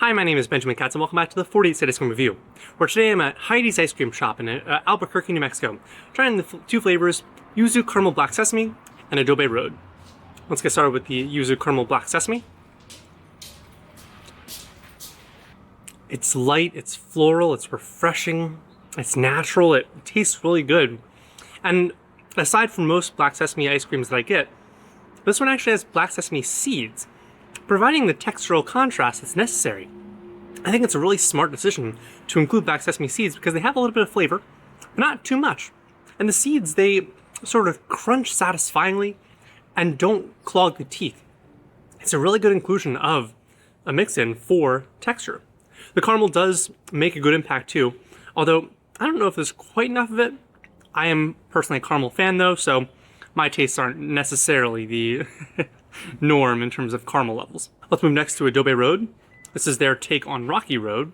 Hi, my name is Benjamin Katz and welcome back to the 48 State Ice Cream Review, where today I'm at Heidi's Ice Cream Shop in Albuquerque, New Mexico, trying the two flavors, Yuzu Caramel Black Sesame and Adobe Road. Let's get started with the Yuzu Caramel Black Sesame. It's light, it's floral, it's refreshing, it's natural, it tastes really good. And aside from most black sesame ice creams that I get, this one actually has black sesame seeds, providing the textural contrast that's necessary. I think it's a really smart decision to include black sesame seeds because they have a little bit of flavor, but not too much. And the seeds, they sort of crunch satisfyingly and don't clog the teeth. It's a really good inclusion of a mix-in for texture. The caramel does make a good impact too, although I don't know if there's quite enough of it. I am personally a caramel fan though, so my tastes aren't necessarily the norm in terms of caramel levels. Let's move next to Adobe Road. This is their take on Rocky Road.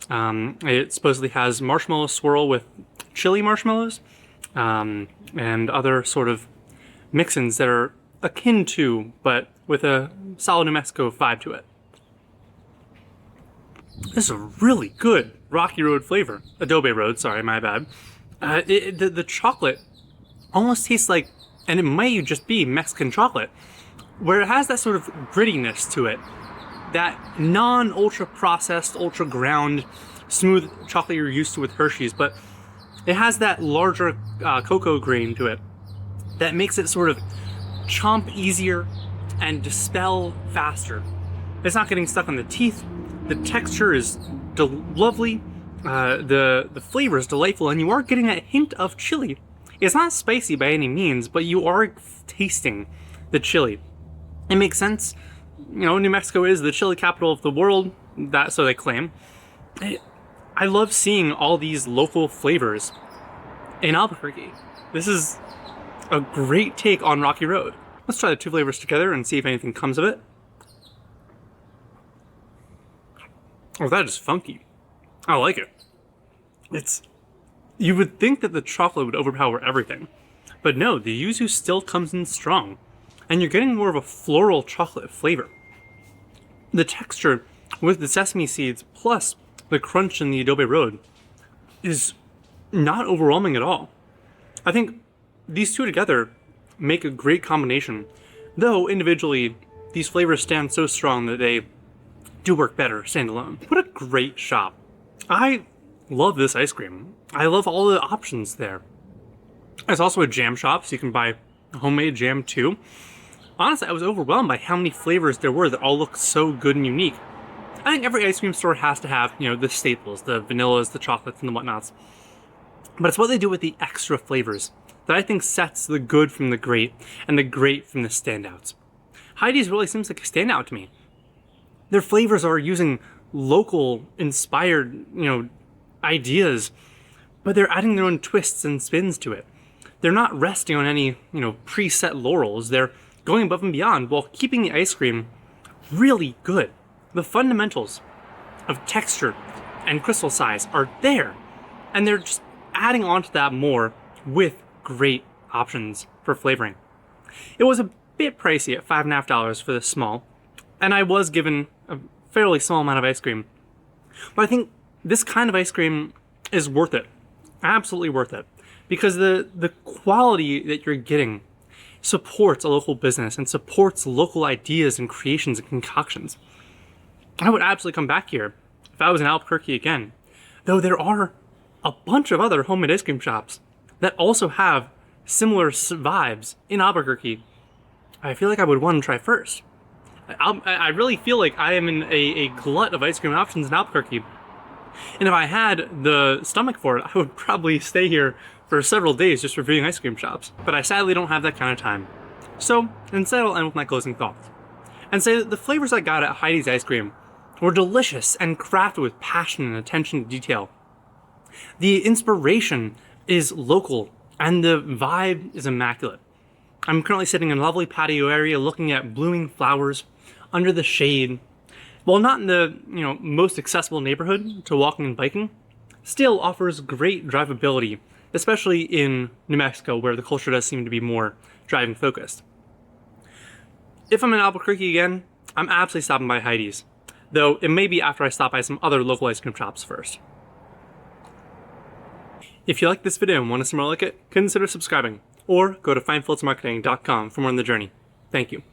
It supposedly has marshmallow swirl with chili marshmallows and other sort of mix-ins that are akin to, but with a solid New Mexico vibe to it. This is a really good Rocky Road flavor. Adobe Road, sorry, my bad. The chocolate almost tastes like, and it might just be Mexican chocolate, where it has that sort of grittiness to it, that non-ultra processed, ultra ground, smooth chocolate you're used to with Hershey's, but it has that larger cocoa grain to it that makes it sort of chomp easier and dispel faster. It's not getting stuck on the teeth. The texture is lovely. The flavor is delightful, and you are getting that hint of chili. It's not spicy by any means, but you are tasting the chili. It makes sense. You know, New Mexico is the chili capital of the world, that so they claim. I love seeing all these local flavors in Albuquerque. This is a great take on Rocky Road. Let's try the two flavors together and see if anything comes of it. Oh, that is funky. I like it. You would think that the chocolate would overpower everything, but no, the yuzu still comes in strong, and you're getting more of a floral chocolate flavor. The texture with the sesame seeds plus the crunch in the Adobe Road is not overwhelming at all. I think these two together make a great combination, though individually these flavors stand so strong that they do work better standalone. What a great shop. I love this ice cream. I love all the options there. There's also a jam shop, so you can buy homemade jam too. Honestly, I was overwhelmed by how many flavors there were that all look so good and unique. I think every ice cream store has to have, you know, the staples, the vanillas, the chocolates, and the whatnots. But it's what they do with the extra flavors that I think sets the good from the great and the great from the standouts. Heidi's really seems like a standout to me. Their flavors are using local inspired, you know, ideas, but they're adding their own twists and spins to it. They're not resting on any, you know, preset laurels. They're going above and beyond while keeping the ice cream really good. The fundamentals of texture and crystal size are there, and they're just adding on to that more with great options for flavoring. It was a bit pricey at $5.50 for this small, and I was given a fairly small amount of ice cream. But I think this kind of ice cream is worth it. Absolutely worth it. Because the quality that you're getting supports a local business and supports local ideas and creations and concoctions. I would absolutely come back here if I was in Albuquerque again. Though there are a bunch of other homemade ice cream shops that also have similar vibes in Albuquerque. I feel like I would want to try first. I really feel like I am in a glut of ice cream options in Albuquerque. And if I had the stomach for it, I would probably stay here for several days just reviewing ice cream shops. But I sadly don't have that kind of time. So instead I'll end with my closing thoughts and say that the flavors I got at Heidi's ice cream were delicious and crafted with passion and attention to detail. The inspiration is local and the vibe is immaculate. I'm currently sitting in a lovely patio area looking at blooming flowers under the shade. While not in the, you know, most accessible neighborhood to walking and biking, still offers great drivability, especially in New Mexico where the culture does seem to be more driving focused. If I'm in Albuquerque again, I'm absolutely stopping by Heidi's. though it may be after I stop by some other local ice cream shops first. If you like this video and want to see more like it, consider subscribing, or go to findfiltersmarketing.com for more on the journey. Thank you.